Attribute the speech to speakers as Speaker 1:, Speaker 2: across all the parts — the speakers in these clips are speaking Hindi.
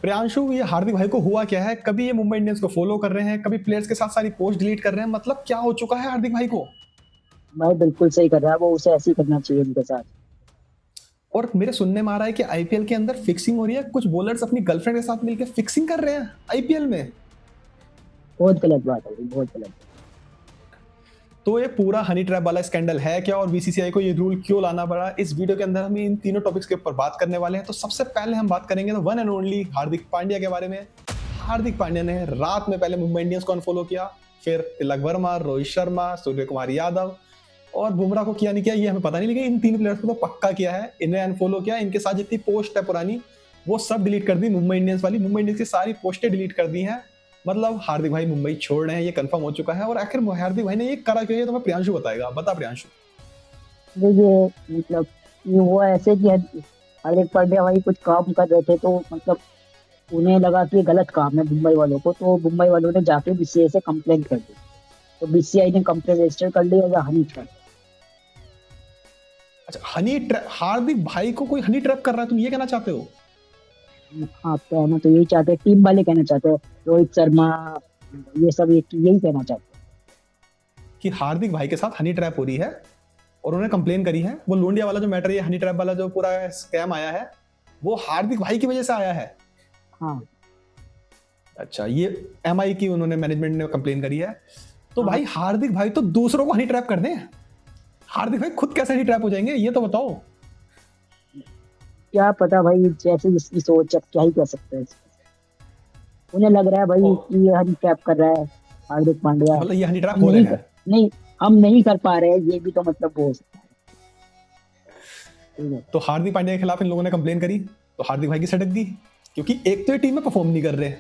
Speaker 1: प्रियांशु, ये हार्दिक भाई को हुआ क्या है? कभी ये मुंबई इंडियंस को फॉलो कर रहे हैं, कभी प्लेयर्स के साथ सारी पोस्ट डिलीट कर रहे हैं। मतलब क्या हो चुका है हार्दिक भाई को?
Speaker 2: भाई बिल्कुल सही कर रहा है वो, उसे ऐसे ही करना चाहिए उनके साथ।
Speaker 1: और मेरे सुनने में आ रहा है कि आईपीएल के अंदर फिक्सिंग हो रही है, कुछ बॉलर्स अपनी गर्लफ्रेंड के साथ मिलकर फिक्सिंग कर रहे हैं आईपीएल में।
Speaker 2: बहुत गलत बात है भाई, बहुत गलत।
Speaker 1: तो ये पूरा हनी ट्रैप वाला स्कैंडल है क्या, और बीसीसीआई को ये रूल क्यों लाना पड़ा? इस वीडियो के अंदर हम इन तीनों टॉपिक्स के ऊपर बात करने वाले हैं। तो सबसे पहले हम बात करेंगे तो one and only Hardik Pandya के बारे में। हार्दिक पांड्या ने रात में पहले मुंबई इंडियंस को अनफॉलो किया, फिर तिलक वर्मा, रोहित शर्मा, सूर्य कुमार यादव और बुमराह को किया नहीं किया ये हमें पता नहीं, लेकिन इन तीन प्लेयर्स को तो पक्का किया है। इन्हें अनफॉलो किया, इनके साथ जितनी पोस्ट है पुरानी वो सब डिलीट कर दी। मुंबई इंडियंस वाली, मुंबई इंडियंस की सारी पोस्टें डिलीट कर दी हैं। मतलब हार्दिक भाई मुंबई छोड़ रहे हैं, ये कंफर्म हो चुका है। और आखिर हार्दिक भाई ने ये करा क्यों, ये तो मैं प्रियांशु बताएगा। बता प्रियांशु।
Speaker 2: देखिए मतलब ये हुआ ऐसे कि हार्दिक पांड्या भाई कुछ काम कर रहे थे, तो मतलब उन्हें लगा कि ये गलत काम है मुंबई वालों को, तो मुंबई वालों ने जाके बीसीसीआई से कंप्लेंट कर दी। तो बीसीसीआई ने कंप्लेंट रजिस्टर कर ली एज हनी ट्रैप।
Speaker 1: अच्छा, हनी ट्रैप, हार्दिक भाई को कोई हनी ट्रैप कर रहा है, तुम ये कहना चाहते हो?
Speaker 2: हाँ, कहना तो यही चाहते हैं, टीम वाले कहना चाहते हैं, रोहित शर्मा ये सब यही कहना चाहते
Speaker 1: कि हार्दिक भाई के साथ हनी ट्रैप हो रही है और उन्होंने कंप्लेन करी है। वो लोंडिया वाला जो मैटर, ये हनी ट्रैप वाला जो पूरा स्कैम आया है, वो हार्दिक भाई की वजह से आया है।
Speaker 2: हैं। हाँ
Speaker 1: अच्छा, ये एमआई की उन्होंने मैनेजमेंट ने कंप्लेन करी है। तो
Speaker 2: हाँ।
Speaker 1: भाई हार्दिक भाई तो दूसरों को हनी ट्रैप कर दें, हार्दिक भाई खुद कैसे हनी ट्रैप हो जाएंगे, ये तो बताओ।
Speaker 2: क्या पता भाई, जैसे जिसकी सोच, अब क्या ही कह सकते हैं। उन्हें लग रहा है
Speaker 1: ओ,
Speaker 2: भाई कि ये हनी ट्रैप कर रहा है हार्दिक पांड्या।
Speaker 1: मतलब ये हनी ट्रैप
Speaker 2: हम
Speaker 1: हो रहे
Speaker 2: नहीं
Speaker 1: हैं।
Speaker 2: नहीं, हम नहीं कर पा रहे हैं, ये भी तो मतलब वो हो सकता है। ठीक है।
Speaker 1: तो हार्दिक पांड्या के खिलाफ इन लोगों ने कंप्लेन करी, तो हार्दिक भाई की सटक दी। क्योंकि एक तो ये टीम में परफॉर्म नहीं कर रहे।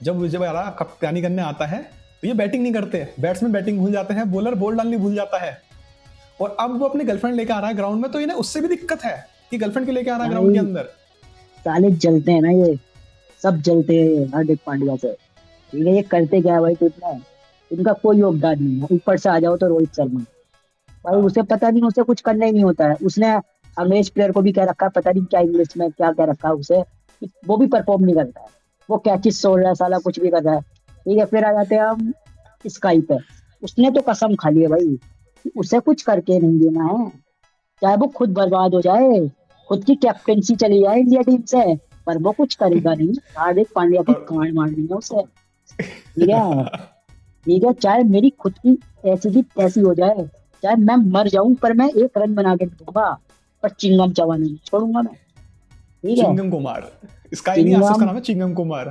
Speaker 1: जब जब यार कप्तानी करने आता है तो ये बैटिंग नहीं करते, बैट्समैन बैटिंग भूल जाते हैं, बॉलर बॉल डालनी भूल जाता है। और अब वो अपनी गर्लफ्रेंड लेकर आ रहा है ग्राउंड में, तो इन्हें उससे भी दिक्कत है कि गर्लफ्रेंड के लेके आ रहा है ग्राउंड के
Speaker 2: भाई
Speaker 1: अंदर।
Speaker 2: साले जलते हैं ना ये, सब जलते हैं हार्दिक पांड्या से। ठीक है, ये करते क्या है भाई, तो इतना इनका कोई योगदान नहीं है। ऊपर से आ जाओ तो रोहित शर्मा, भाई
Speaker 1: हाँ।
Speaker 2: उसे पता नहीं, उसे कुछ करना ही नहीं होता है। उसने अंग्रेज प्लेयर को भी कह रखा है, पता नहीं क्या इंग्लिश में क्या कह रखा है उसे, कि वो भी परफॉर्म नहीं करता है। वो कैचिस छोड़ रहा है साला, कुछ भी कर रहा है। ठीक है, फिर आ जाते हैं हम स्काई पे। उसने तो कसम खा ली है भाई कि उसे कुछ करके नहीं देना है, चाहे वो खुद बर्बाद हो जाए, खुद की कैप्टेंसी चली जाए इंडिया टीम से, पर वो कुछ करेगा नहीं। हार्दिक पांड्या की
Speaker 1: और
Speaker 2: गांड मारनी है उसे। ठीक है, ठीक है, चाहे मेरी खुद की ऐसी की तैसी हो जाए, चाहे मैं मर जाऊं, पर मैं एक रन बना के दूंगा, पर चिंगम चबाना नहीं छोड़ूंगा मैं। ठीक है,
Speaker 1: चिंगम कुमार, स्काई नहीं, आज से उसका
Speaker 2: चिंगम,
Speaker 1: नाम है चिंगम कुमार।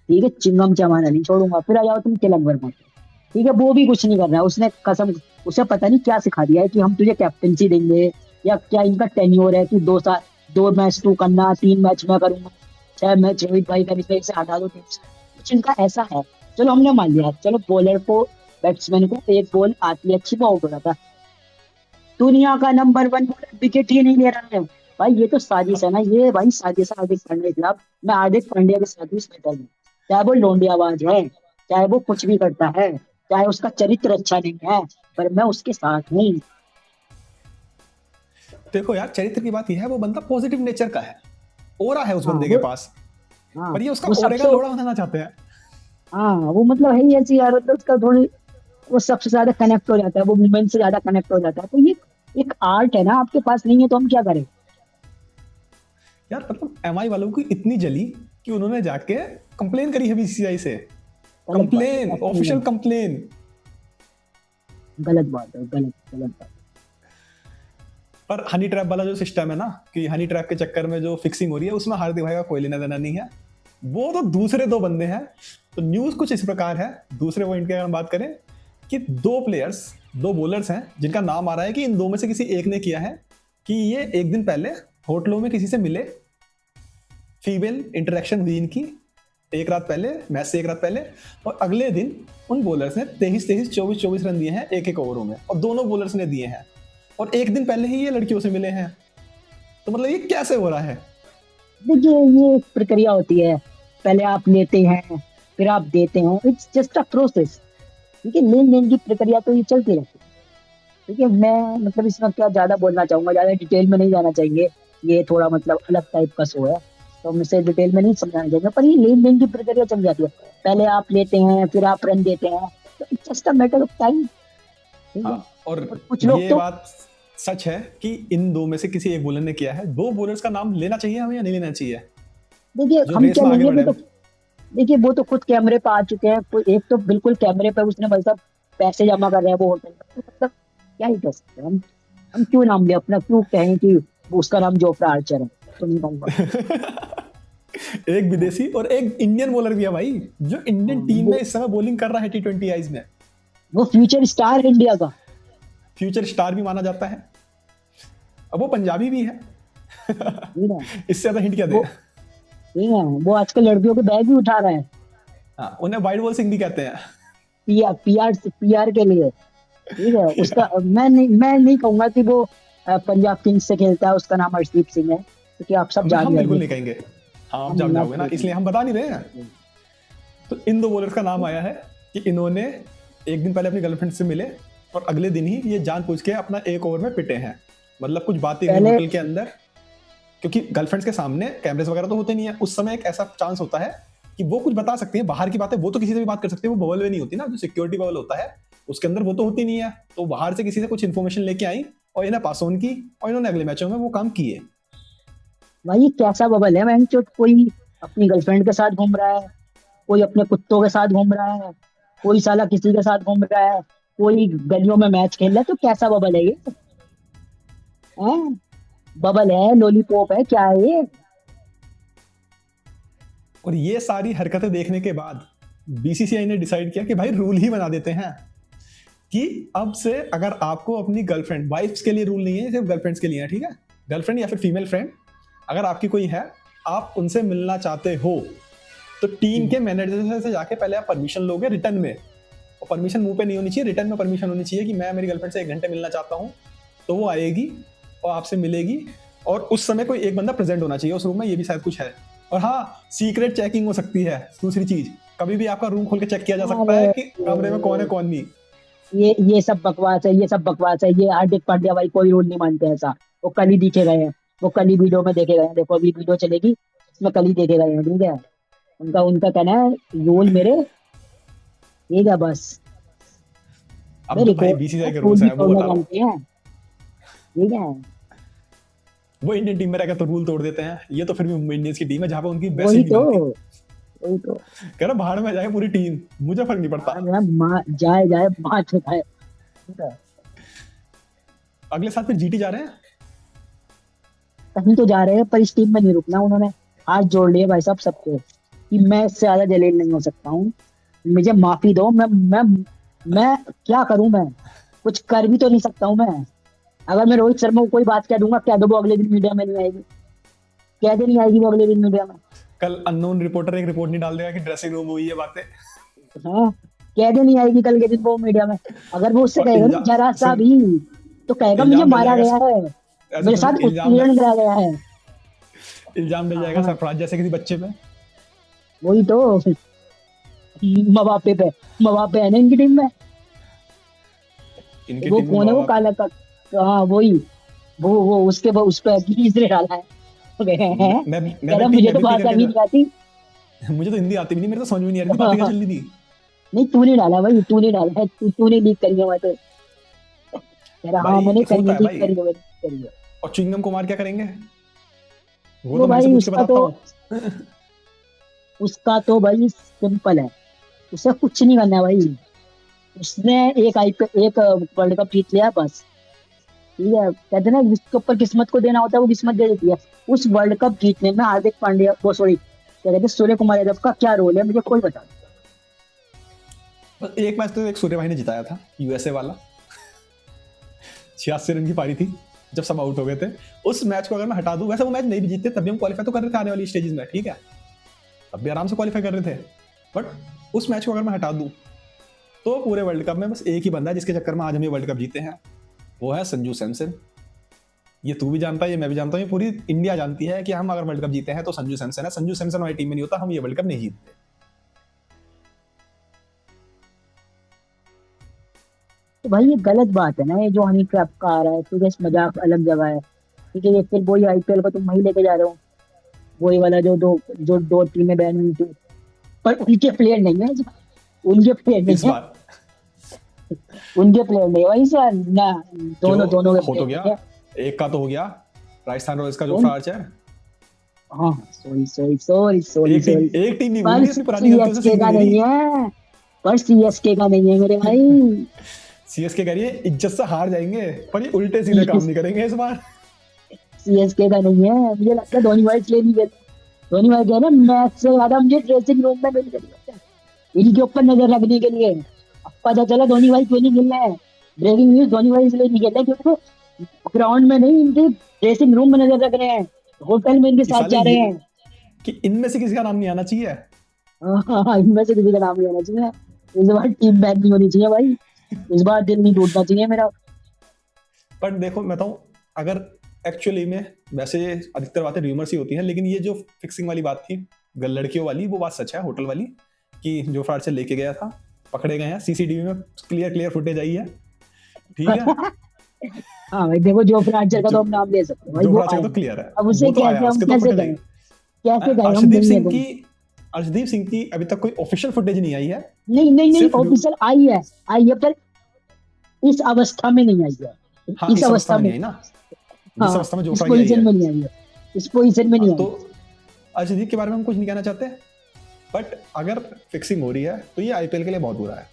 Speaker 2: ठीक है, चिंगम चबाना नहीं छोड़ूंगा। फिर आ जाओ तुम तिलक वर्मा पे। ठीक है, वो भी कुछ नहीं कर रहा है, उसने कसम, उसे पता नहीं क्या सिखा दिया है कि हम तुझे कैप्टेंसी देंगे, या क्या इनका टेन्योर है कि 2 साल, 2 मैच तू करना, 3 मैच मैं करूंगा, 6 मैच रोहित भाई करेंगे, इसे हटा दो टीम से। कुछ इनका ऐसा है। चलो हमने मान लिया, चलो बॉलर को, बैट्समैन को एक बॉल आती है अच्छी, वो आउट हो जाता है। दुनिया का नंबर 1 बॉलर विकेट ही नहीं ले रहा है। भाई ये तो साजिश है ना, ये भाई साजिश है हार्दिक पांड्या के खिलाफ। मैं हार्दिक पांड्या के साथ भी इस मैटर में, चाहे वो लोंडियाबाज है, चाहे वो कुछ भी करता है, चाहे उसका चरित्र अच्छा नहीं है, पर मैं उसके साथ हूँ।
Speaker 1: देखो यार, चरित्र की बात यह है, वो बंदा पॉजिटिव नेचर का है, ओरा है उस
Speaker 2: हाँ
Speaker 1: बंदे के
Speaker 2: वो,
Speaker 1: पास।
Speaker 2: हाँ
Speaker 1: पर ये उसका
Speaker 2: वो
Speaker 1: ओरे का
Speaker 2: सबसे,
Speaker 1: लोड़ा बनाना चाहते हैं।
Speaker 2: हाँ वो मतलब है ही ऐसी यार, मतलब उसका थोड़ी, वो सबसे ज्यादा कनेक्ट हो जाता है, वो मूवमेंट से ज्यादा कनेक्ट हो जाता है। तो ये एक आर्ट है ना, आपके पास नहीं है तो हम क्या करें।
Speaker 1: यार मतलब एमआई वालों की इतनी जली कि उन्होंने जाके कंप्लेन करी है बीसीसीआई से।
Speaker 2: गलत बात है,
Speaker 1: कंप्लेन,
Speaker 2: अपनी
Speaker 1: ऑफिशियल
Speaker 2: गलत,
Speaker 1: कंप्लेन।
Speaker 2: गलत बात है, गलत गलत बात।
Speaker 1: पर हनी ट्रैप वाला जो सिस्टम है ना, कि हनी ट्रैप के चक्कर में जो फिक्सिंग हो रही है, उसमें हार्दिक भाई का कोई लेना देना नहीं है। वो तो दूसरे दो बंदे हैं। तो न्यूज कुछ इस प्रकार है, दूसरे पॉइंट की अगर हम बात करें, कि दो प्लेयर्स, दो बॉलर्स हैं जिनका नाम आ रहा है कि इन दो में से किसी एक ने किया है, कि ये एक दिन पहले होटलों में किसी से मिले, फीमेल इंटरेक्शन हुई इनकी एक रात पहले, मैच से एक रात पहले। और अगले दिन उन बॉलर्स ने 23-23, 24-24 रन दिए हैं एक एक ओवरों में, और दोनों बॉलर्स ने दिए हैं। और एक दिन पहले ही ये लड़कियों से मिले हैं। तो मतलब ये कैसे हो रहा है?
Speaker 2: देखिए ये एक प्रक्रिया होती है, पहले आप लेते हैं, फिर आप देते हैं, इट्स जस्ट अ प्रोसेस। ठीक है, लेन देन की प्रक्रिया तो ये चलती रहती है। ठीक है, मैं मतलब इसमें क्या ज्यादा बोलना चाहूंगा, ज्यादा डिटेल में नहीं जाना चाहिए, ये थोड़ा मतलब अलग टाइप का शो है। तो हम इसे डिटेल में नहीं समझाना चाहेंगे, पर ये लेन देन की प्रक्रिया चल जाती है। पहले आप लेते हैं, फिर आप रन देते हैं, तो it's just a matter of time. ठीक है।
Speaker 1: हाँ, और
Speaker 2: और कुछ लोग
Speaker 1: ये
Speaker 2: तो
Speaker 1: बात सच है कि इन दो में से किसी एक बॉलर ने किया है। दो बॉलर्स का नाम लेना चाहिए हमें या नहीं लेना चाहिए,
Speaker 2: देखिए
Speaker 1: जो
Speaker 2: हम
Speaker 1: रेस
Speaker 2: क्या
Speaker 1: में आगे
Speaker 2: लेंगे,
Speaker 1: बढ़े।
Speaker 2: देखिए वो तो खुद कैमरे पे आ चुके हैं। कोई एक तो बिल्कुल कैमरे पे उसने भाई साहब पैसे जमा कर रहे हैं वो होटल में, तो मतलब क्या ही कर सकते हैं हम क्यों नाम ले अपना, क्यों कहें कि उसका नाम जोफ्रा आर्चर है, तो नहीं कहूंगा।
Speaker 1: एक विदेशी और एक इंडियन बॉलर भी है भाई, जो इंडियन
Speaker 2: हाँ,
Speaker 1: टीम में इस समय बॉलिंग कर रहा है T20 आईज में।
Speaker 2: वो फ्यूचर स्टार है इंडिया का।
Speaker 1: फ्यूचर स्टार भी माना जाता है। अब वो पंजाबी भी है।
Speaker 2: ठीक है।
Speaker 1: इससे ज्यादा हिंट क्या दे।
Speaker 2: वो ठीक है, वो आजकल लड़कियों के बैग भी उठा रहा है।
Speaker 1: हाँ, उन्हें वाइट बॉल सिंह भी कहते हैं।
Speaker 2: पीआर के लिए। ठीक है। उसका मैं नहीं कहूंगा कि वो पंजाब किंग्स से खेलता है, उसका नाम हर्षदीप सिंह है, क्योंकि आप सब जान
Speaker 1: हम बिल्कुल
Speaker 2: जाएंगे।
Speaker 1: नहीं कहेंगे। हाँ, आप
Speaker 2: हम
Speaker 1: जान
Speaker 2: ना
Speaker 1: जाओगे ना, इसलिए हम बता नहीं रहे हैं। तो इन दो बॉलर्स का नाम आया है कि इन्होंने एक दिन पहले अपनी गर्लफ्रेंड से मिले और अगले दिन ही ये जानबूझ के अपना एक ओवर में पिटे हैं। मतलब कुछ बातें हुई
Speaker 2: पहले
Speaker 1: होटल के अंदर, क्योंकि गर्लफ्रेंड्स के सामने कैमरेस वगैरह तो होते नहीं है उस समय। एक ऐसा चांस होता है कि वो कुछ बता सकती है, बाहर की बातें वो तो किसी से भी बात कर सकती है, वो बबल में नहीं होती ना, जो सिक्योरिटी बबल होता है उसके अंदर वो तो होती नहीं है। तो बाहर से किसी से कुछ इन्फॉर्मेशन लेके आई और इन्हें पास ऑन की, और इन्होंने अगले मैचों में वो काम किए।
Speaker 2: भाई ये कैसा बबल है मैं, जो कोई अपनी गर्लफ्रेंड के साथ घूम रहा है, कोई अपने कुत्तों के साथ घूम रहा है, कोई साला किसी के साथ घूम रहा है, कोई गलियों में मैच खेल रहा है, तो कैसा बबल है ये? हैं? बबल है, लॉलीपॉप है, क्या है ये?
Speaker 1: और ये सारी हरकतें देखने के बाद बीसीसीआई ने डिसाइड किया कि भाई रूल ही बना देते हैं कि अब से अगर आपको अपनी गर्लफ्रेंड, वाइफ्स के लिए रूल नहीं है, सिर्फ गर्लफ्रेंड्स के लिए है, ठीक है, गर्लफ्रेंड या फिर फीमेल फ्रेंड अगर आपकी कोई है, आप उनसे मिलना चाहते हो तो टीम के मैनेजर से जाके पहले आप परमिशन लोगे रिटर्न में। और परमिशन मुंह पे नहीं होनी चाहिए, रिटर्न में परमिशन होनी चाहिए कि मैं मेरी गर्लफ्रेंड से 1 घंटे मिलना चाहता हूँ। तो वो आएगी और आपसे मिलेगी, और उस समय कोई एक बंदा प्रेजेंट होना चाहिए उस रूम में, ये भी शायद कुछ है। और हाँ, सीक्रेट चेकिंग हो सकती है। दूसरी चीज, कभी भी आपका रूम खोल के चेक किया जा सकता
Speaker 2: अरे
Speaker 1: है कि कमरे में कौन है कौन नहीं।
Speaker 2: ये सब बकवास है, ये सब बकवास है। ये हार्दिक पांड्या भाई कोई रूल नहीं मानते ऐसा। वो कल ही दिखे गए हैं, वो कल ही वीडियो में देखे गए हैं। देखो अभी वीडियो चलेगी, उसमें कल ही देखे गए हैं। ठीक है। उनका उनका कहना है रूल मेरे, ठीक है बस।
Speaker 1: अब
Speaker 2: वे
Speaker 1: जो भाई
Speaker 2: रिकॉर्ड
Speaker 1: बीसीसीआई के
Speaker 2: रूल
Speaker 1: रूल्स
Speaker 2: भी
Speaker 1: हैं वो
Speaker 2: तोड़ना
Speaker 1: बता रहा हूँ।
Speaker 2: जानते हैं। ठीक है।
Speaker 1: वो इंडियन टीम में रहकर तो रूल तोड़ देते हैं, ये तो फिर भी मुंबई इंडियंस की टीम है जहां पे उनकी वैसे ही
Speaker 2: वही
Speaker 1: नहीं
Speaker 2: तो,
Speaker 1: बनती।
Speaker 2: वही तो।
Speaker 1: कह रहा बाहर में जाए पूरी टीम, मुझे फर्क नहीं पड़ता।
Speaker 2: हाँ, जरा जाए जाए मार चुका है। ठीक है।
Speaker 1: अगले साल फिर जीटी जा रहे हैं।
Speaker 2: कहीं तो जा रहे हैं, पर इस टीम में नहीं रुकना। उन्होंने हाथ जोड़ लिए भाई साहब सबके, कि मैं इससे ज्यादा जलील नहीं हो सकता हूँ, मुझे माफी दो। मैं क्या करूं? मैं कुछ कर भी तो नहीं सकता हूँ मैं। अगर मैं रोहित शर्मा को कोई बात कह दूंगा, कह दो, वो अगले दिन मीडिया में नहीं आएगी। कह दे नहीं आएगी वो अगले दिन मीडिया में।
Speaker 1: कल अननोन रिपोर्टर एक रिपोर्ट नहीं डाल देगा कि ड्रेसिंग रूम में हुई है बातें।
Speaker 2: हाँ, कह दे नहीं आएगी कल के दिन वो मीडिया में। अगर वो उससे
Speaker 1: और
Speaker 2: कहेगा ना
Speaker 1: इल्जाम,
Speaker 2: जरा सा
Speaker 1: सुन,
Speaker 2: भी, तो कहेगा मुझे
Speaker 1: इल्जाम डल
Speaker 2: मारा
Speaker 1: जाएगा।
Speaker 2: गया है,
Speaker 1: ऐसे
Speaker 2: मेरे
Speaker 1: सुन,
Speaker 2: साथ उत्पीड़न करा गया है।
Speaker 1: इल्जाम डल जाएगा
Speaker 2: हाँ,
Speaker 1: सरफराज जैसे किसी बच्चे पे।
Speaker 2: वही तो। मवापे पे, मवापे है ना इनकी टीम में।
Speaker 1: इनकी
Speaker 2: वो
Speaker 1: टीम में
Speaker 2: कौन है वो
Speaker 1: बाबा।
Speaker 2: काला का? हाँ वही। वो उसके उस पर तीसरे डाला है।
Speaker 1: मैं
Speaker 2: कह
Speaker 1: तो
Speaker 2: रहा
Speaker 1: टीम
Speaker 2: मुझे तो
Speaker 1: एबीपी
Speaker 2: भाषा
Speaker 1: करके
Speaker 2: भी नहीं आती।
Speaker 1: मुझे तो हिंदी आती भी नहीं, मेरे तो समझ में नहीं आ रही थी बातें क्या चल रही थी।
Speaker 2: नहीं तू नहीं डाला भाई, तू नहीं डाला है, तूने लीक करी है वहां पे। कह रहा हाँ
Speaker 1: भाई
Speaker 2: मैंने करी
Speaker 1: होता
Speaker 2: है,
Speaker 1: है
Speaker 2: लीक
Speaker 1: भाई।
Speaker 2: करी है, मैंने करी है।
Speaker 1: और च्युइंगम कुमार क्या करेंगे, वो
Speaker 2: वो
Speaker 1: तो मेरे से
Speaker 2: भाई
Speaker 1: पूछ के बताता हूँ।
Speaker 2: उसका तो भाई सिंपल है। उसे कुछ नहीं करना है भाई। उसने एक वर्ल्ड कप जीत लिया बस। ठीक है। कहते हैं ना जिसके ऊपर किस्मत को देना होता है वो किस्मत दे देती है। उस वर्ल्ड कप जीतने में हार्दिक पांड्या, वो सॉरी क्या कहते हैं, सूर्य कुमार यादव का क्या रोल है, मुझे कोई बता दो।
Speaker 1: बस एक मैच तो एक सूर्य भाई ने जिताया था, यूएसए वाला। 86 रन की पारी थी जब सब आउट हो गए थे। उस मैच को अगर मैं हटा दूं, वैसे वो मैच नहीं भी जीतते तब भी हम क्वालिफाई तो कर रहे थे आने वाली स्टेजेस में, ठीक है, तब भी आराम से क्वालिफाई कर रहे थे। बट उस मैच को अगर मैं हटा दूं तो पूरे वर्ल्ड कप में बस एक ही बंदा है जिसके चक्कर में आज हम ये वर्ल्ड कप जीते हैं, वो है संजू सैमसन। ये तू भी जानता है, ये मैं भी जानता हूँ, ये पूरी इंडिया जानती है कि हम अगर वर्ल्ड कप जीते हैं तो संजू सैमसन है। संजू सैमसन हमारी टीम में नहीं होता, हम ये वर्ल्ड कप नहीं जीतते।
Speaker 2: तो भाई ये गलत बात है ना, ये जो हनी ट्रैप का आ रहा है। ठीक है, इस मजाक अलग जगह है। ठीक है, ये फिर वही आईपीएल को तुम वही लेके जा रहे हो। वही वाला जो दो टीमें बैन हुई थी, पर उनके प्लेयर नहीं है, उनके प्लेयर नहीं
Speaker 1: इस
Speaker 2: है,
Speaker 1: बार
Speaker 2: उनके प्लेयर नहीं है भाई सर ना,
Speaker 1: क्यों,
Speaker 2: दोनों के
Speaker 1: हो तो
Speaker 2: प्लेयर
Speaker 1: गया,
Speaker 2: नहीं है।
Speaker 1: एक का तो हो गया, राजस्थान रॉयल्स का जो
Speaker 2: कौन?
Speaker 1: आर्चर।
Speaker 2: हाँ, sorry sorry sorry sorry sorry.
Speaker 1: एक टीम नहीं भूल
Speaker 2: पर
Speaker 1: रही अपनी पुरानी गलतियों से
Speaker 2: सीएसके
Speaker 1: सीख
Speaker 2: का
Speaker 1: नहीं रही।
Speaker 2: नहीं है, पर सीएसके का नहीं है मेरे भाई।
Speaker 1: सीएसके कह रही है इज्जत से हार जाएंगे, पर ये उल्टे सीधे काम नहीं करेंगे इस बार।
Speaker 2: सीएसके का नहीं है, मुझे लगता है धोनी भाई इसलिए नहीं खेलते। धोनी भाई कह रहे हैं मैच से ज्यादा मुझे ड्रेसिंग रूम में मिल गई, इनके ऊपर नजर रखने के लिए। अब पता चला धोनी भाई क्यों नहीं खेल रहे हैं। ब्रेकिंग न्यूज, धोनी भाई इसलिए नहीं खेल रहे क्योंकि वो ग्राउंड में नहीं, इनके ड्रेसिंग रूम में नजर रख रहे हैं, होटल में इनके
Speaker 1: कि
Speaker 2: साथ
Speaker 1: साले
Speaker 2: जा रहे
Speaker 1: ये
Speaker 2: हैं।
Speaker 1: कि इनमें से किसी का नाम नहीं आना चाहिए।
Speaker 2: हाँ, इनमें से किसी का नाम नहीं आना चाहिए। इस बार टीम बैन नहीं होनी चाहिए भाई, इस बार दिल नहीं टूटना चाहिए मेरा।
Speaker 1: पर देखो मैं बताऊं, अगर एक्चुअली में वैसे अधिकतर बातें र्यूमर्स ही होती हैं, लेकिन ये जो फिक्सिंग वाली बात थी लड़कियों वाली, वो बात सच है, होटल वाली, कि जो फ्रॉड से लेके गया था पकड़े गए हैं, सीसीटीवी में क्लियर फुटेज आई है, ठीक है।
Speaker 2: हाँ भाई देखो, जो आर्चर का तो
Speaker 1: जो
Speaker 2: हम नाम ले सकते हैं भाई,
Speaker 1: जो
Speaker 2: वो
Speaker 1: फ्रॉड
Speaker 2: आया।
Speaker 1: तो क्लियर है,
Speaker 2: अब उसे
Speaker 1: वो तो आया,
Speaker 2: कैसे हम
Speaker 1: उसके तो
Speaker 2: कैसे
Speaker 1: फुटेज
Speaker 2: गए,
Speaker 1: आई।
Speaker 2: कैसे गए हम
Speaker 1: अर्शदीप
Speaker 2: मिलने
Speaker 1: सिंह
Speaker 2: को?
Speaker 1: की अर्शदीप सिंह की अभी तक कोई ऑफिशियल फुटेज नहीं आई है,
Speaker 2: नहीं नहीं नहीं,
Speaker 1: सिर्फ
Speaker 2: ऑफिशियल आई है पर इस अवस्था में नहीं आई है,
Speaker 1: हाँ
Speaker 2: इस
Speaker 1: इस अवस्था
Speaker 2: अवस्था
Speaker 1: में
Speaker 2: में।
Speaker 1: नहीं आई ना, जिस
Speaker 2: हाँ,
Speaker 1: अवस्था में
Speaker 2: इस
Speaker 1: जोफ्रा की आई
Speaker 2: पोजीशन
Speaker 1: है।
Speaker 2: में नहीं आई है, इस पोजीशन में नहीं
Speaker 1: तो
Speaker 2: आई।
Speaker 1: अर्शदीप के बारे में हम कुछ नहीं कहना चाहते, बट अगर फिक्सिंग हो रही है तो ये आईपीएल के लिए बहुत बुरा है,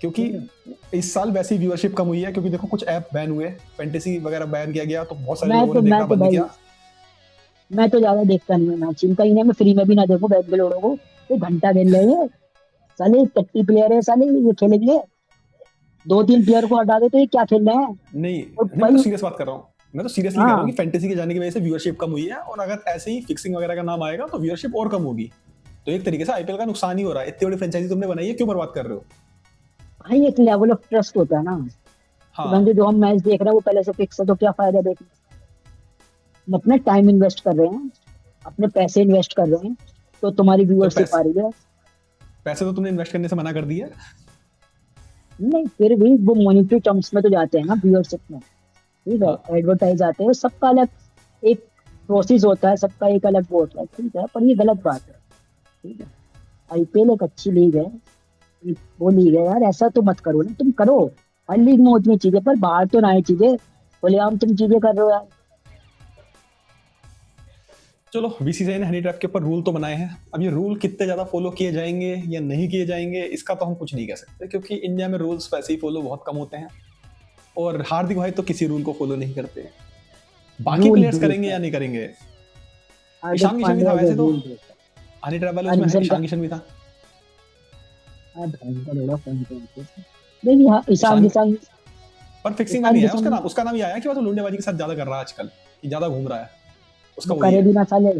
Speaker 1: क्योंकि इस साल वैसे ही व्यूअरशिप कम हुई है, क्योंकि देखो कुछ ऐप बैन हुए, फैंटेसी वगैरह बैन किया गया, तो बहुत सारे लोगों ने देखना बंद
Speaker 2: भाई,
Speaker 1: किया।
Speaker 2: मैं तो ज्यादा देखता नहीं हूँ मैच, इनका इन्हें मैं फ्री में भी ना देखूं, बेंगलोर को ये घंटा खेल रहे हैं साले, टट्टी प्लेयर है साले, ये खेलेंगे, दो तीन प्लेयर को हटा दे तो ये क्या खेल रहे हैं।
Speaker 1: नहीं
Speaker 2: और
Speaker 1: नहीं, मैं तो
Speaker 2: भाई
Speaker 1: सीरियस बात कर रहा हूँ, मैं तो सीरियसली कह रहा हूँ
Speaker 2: हाँ
Speaker 1: कि फैंटेसी के जाने की वजह से व्यूअरशिप कम हुई है, और अगर ऐसे ही फिक्सिंग वगैरह का नाम आएगा तो व्यूअरशिप और कम होगी, तो एक तरीके से आईपीएल का नुकसान ही हो रहा है। इतनी बड़ी फ्रेंचाइजी तुमने बनाई है, क्यों बर्बाद कर रहे हो।
Speaker 2: भाई, एक लेवल ऑफ ट्रस्ट होता है ना कि
Speaker 1: हाँ
Speaker 2: बंदे जो हम मैच देख रहे हैं वो पहले से फिक्स है, तो क्या फायदा देखने। हम अपना टाइम इन्वेस्ट कर रहे हैं, अपने पैसे इन्वेस्ट कर रहे हैं, तो तुम्हारी
Speaker 1: तो
Speaker 2: व्यूअरशिप आ रही है।
Speaker 1: पैसे तो तुमने इन्वेस्ट करने से मना कर दिया।
Speaker 2: नहीं, फिर भी वो मॉनिटरी टर्म्स में तो जाते हैं ना व्यूअरशिप में, ठीक है,
Speaker 1: हाँ
Speaker 2: एडवर्टाइज आते हैं, सबका अलग एक प्रोसेस होता है, सबका एक अलग वो होता है, ठीक है, पर ये गलत बात है, ठीक है। आईपीएल एक अच्छी लीग है, एक वो लीग है यार, ऐसा तो मत करो ना, तुम करो हर लीग में उतनी चीजें, पर बाहर तो ना आए चीजें, बोले हम तुम चीजें कर रहे हो यार।
Speaker 1: चलो, बीसीसीआई ने हनी ट्रैप के ऊपर रूल तो बनाए हैं, अब ये रूल कितने ज्यादा फॉलो किए जाएंगे या नहीं किए जाएंगे इसका तो हम कुछ नहीं कह सकते, क्योंकि इंडिया में रूल्स वैसे ही फॉलो बहुत कम होते हैं, और हार्दिक भाई तो किसी रूल को फॉलो नहीं करते। बाकी
Speaker 2: रूल
Speaker 1: प्लेयर्स
Speaker 2: ब्रेक
Speaker 1: करेंगे
Speaker 2: है,
Speaker 1: या नहीं करेंगे।
Speaker 2: हार्दिक
Speaker 1: ईशान किशन भी था
Speaker 2: पांड्या जो
Speaker 1: वैसे तो,
Speaker 2: रूल ब्रेक है।
Speaker 1: हनी ट्रैप वाले उसमें
Speaker 2: अनसन का
Speaker 1: ईशान किशन भी था।
Speaker 2: भयंकर होगा फोन पे। नहीं हाँ, ईशान
Speaker 1: ईशान
Speaker 2: किशन,
Speaker 1: पर फिक्सिंग में
Speaker 2: ईशान
Speaker 1: नहीं आया
Speaker 2: किशन
Speaker 1: उसका नाम ही आया कि वो तो लुंडेबाजी के साथ ज्यादा कर रहा है आजकल, कि ज्यादा घूम रहा है, उसका
Speaker 2: वो
Speaker 1: वही
Speaker 2: करे
Speaker 1: है।
Speaker 2: भी ना साले,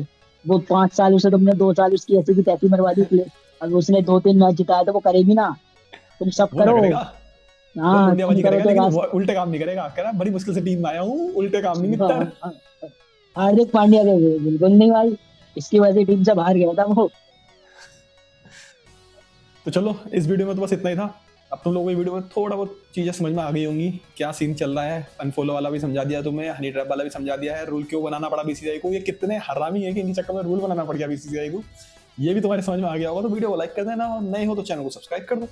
Speaker 2: वो 5 साल उसे तुमने 2 साल उसकी ऐसी की तैसी मरवा दी प्ले, अब उसने 2-3 मैच जिताया तो वो करेगी ना, तुम सब
Speaker 1: वो ना
Speaker 2: करो।
Speaker 1: करेगा, वो
Speaker 2: हाँ तुम
Speaker 1: लुंडेबाजी
Speaker 2: करो
Speaker 1: करेगा,
Speaker 2: तो
Speaker 1: लेकिन वो
Speaker 2: रास्ता।
Speaker 1: उल्टे काम नहीं करेगा, कह रहा बड़ी मुश्किल से टीम में आया हूँ, उल्टे काम नहीं
Speaker 2: हाँ,
Speaker 1: मित्र।
Speaker 2: हाँ, हार्दिक पांड्या के बिल्कुल नहीं भाई, इसकी वजह से टीम से बाहर गया था वो।
Speaker 1: तो चलो, इस वीडियो में तो बस इतना ही था। अब तुम लोगों को वीडियो में थोड़ा बहुत चीजें समझ में आ गई होंगी, क्या सीन चल रहा है। अनफॉलो वाला भी समझा दिया तुम्हें, हनी ट्रैप वाला भी समझा दिया है, रूल क्यों बनाना पड़ा बीसीसीआई को, ये कितने हरामी है कि इनके चक्कर में रूल बनाना पड़ गया बीसीसीआई को, ये भी तुम्हारे समझ में आ गया होगा। तो वीडियो को लाइक कर देना, और नए हो तो चैनल को सब्सक्राइब कर दो।